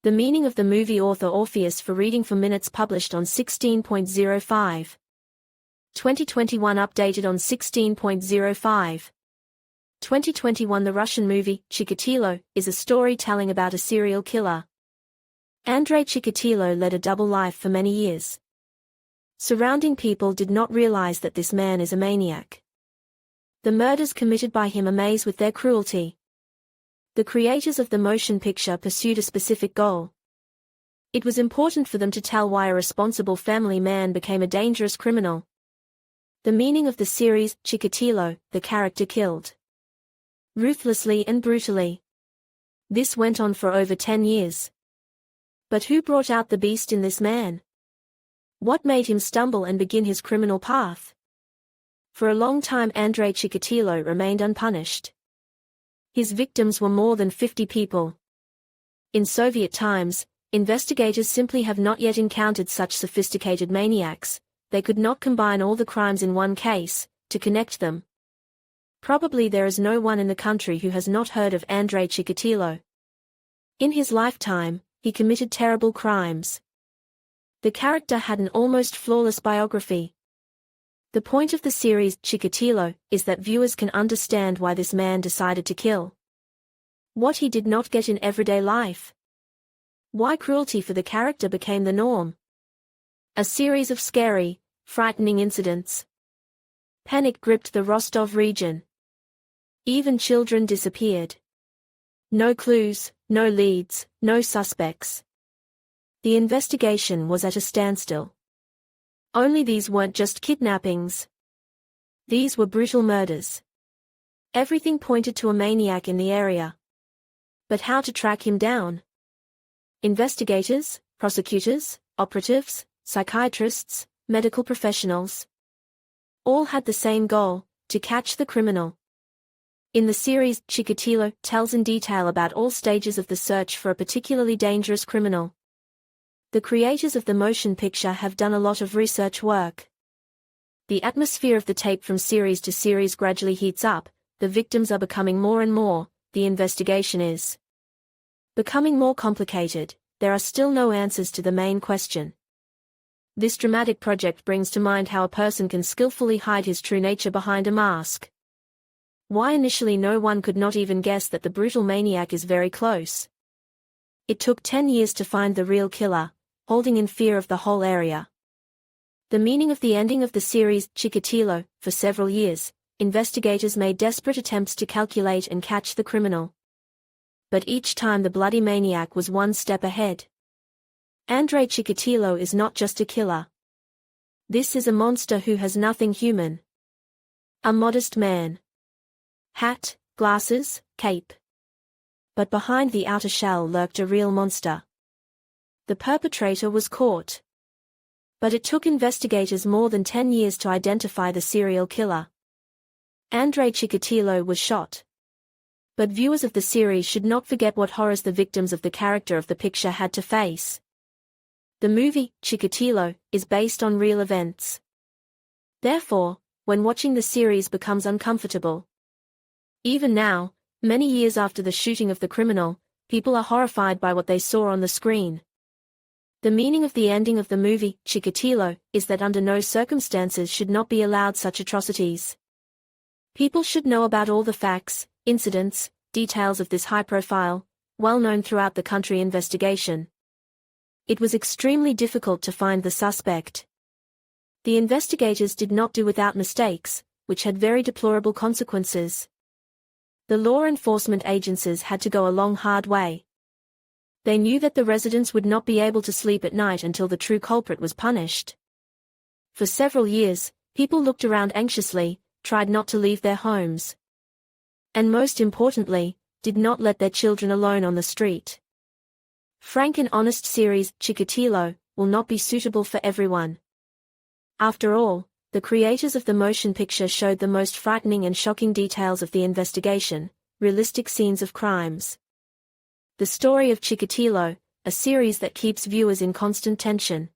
The meaning of the movie author Orpheus for reading for minutes published on 16.05. 2021 updated on 16.05. 2021 The Russian movie, Chikatilo, is a story telling about a serial killer. Andrei Chikatilo led a double life for many years. Surrounding people did not realize that this man is a maniac. The murders committed by him amaze with their cruelty. The creators of the motion picture pursued a specific goal. It was important for them to tell why a responsible family man became a dangerous criminal. The meaning of the series, Chikatilo, the character killed ruthlessly and brutally. This went on for over 10 years. But who brought out the beast in this man? What made him stumble and begin his criminal path? For a long time Andrei Chikatilo remained unpunished. His victims were more than 50 people. In Soviet times, investigators simply have not yet encountered such sophisticated maniacs. They could not combine all the crimes in one case, to connect them. Probably there is no one in the country who has not heard of Andrei Chikatilo. In his lifetime, he committed terrible crimes. The character had an almost flawless biography. The point of the series, Chikatilo, is that viewers can understand why this man decided to kill. What he did not get in everyday life. Why cruelty for the character became the norm. A series of scary, frightening incidents. Panic gripped the Rostov region. Even children disappeared. No clues, no leads, no suspects. The investigation was at a standstill. Only these weren't just kidnappings. These were brutal murders. Everything pointed to a maniac in the area. But how to track him down? Investigators, prosecutors, operatives, psychiatrists, medical professionals. All had the same goal, to catch the criminal. In the series, Chikatilo tells in detail about all stages of the search for a particularly dangerous criminal. The creators of the motion picture have done a lot of research work. The atmosphere of the tape from series to series gradually heats up, the victims are becoming more and more, the investigation is becoming more complicated, there are still no answers to the main question. This dramatic project brings to mind how a person can skillfully hide his true nature behind a mask. Why initially no one could not even guess that the brutal maniac is very close. It took 10 years to find the real killer, holding in fear of the whole area. The meaning of the ending of the series, Chikatilo, for several years, investigators made desperate attempts to calculate and catch the criminal. But each time the bloody maniac was one step ahead. Andrei Chikatilo is not just a killer. This is a monster who has nothing human. A modest man. Hat, glasses, cape. But behind the outer shell lurked a real monster. The perpetrator was caught. But it took investigators more than 10 years to identify the serial killer. Andrei Chikatilo was shot. But viewers of the series should not forget what horrors the victims of the character of the picture had to face. The movie, Chikatilo, is based on real events. Therefore, when watching the series becomes uncomfortable. Even now, many years after the shooting of the criminal, people are horrified by what they saw on the screen. The meaning of the ending of the movie, Chikatilo, is that under no circumstances should not be allowed such atrocities. People should know about all the facts, incidents, details of this high-profile, well-known throughout the country investigation. It was extremely difficult to find the suspect. The investigators did not do without mistakes, which had very deplorable consequences. The law enforcement agencies had to go a long hard way. They knew that the residents would not be able to sleep at night until the true culprit was punished. For several years, people looked around anxiously, tried not to leave their homes. And most importantly, did not let their children alone on the street. Frank and honest series, Chikatilo, will not be suitable for everyone. After all, the creators of the motion picture showed the most frightening and shocking details of the investigation, realistic scenes of crimes. The story of Chikatilo, a series that keeps viewers in constant tension.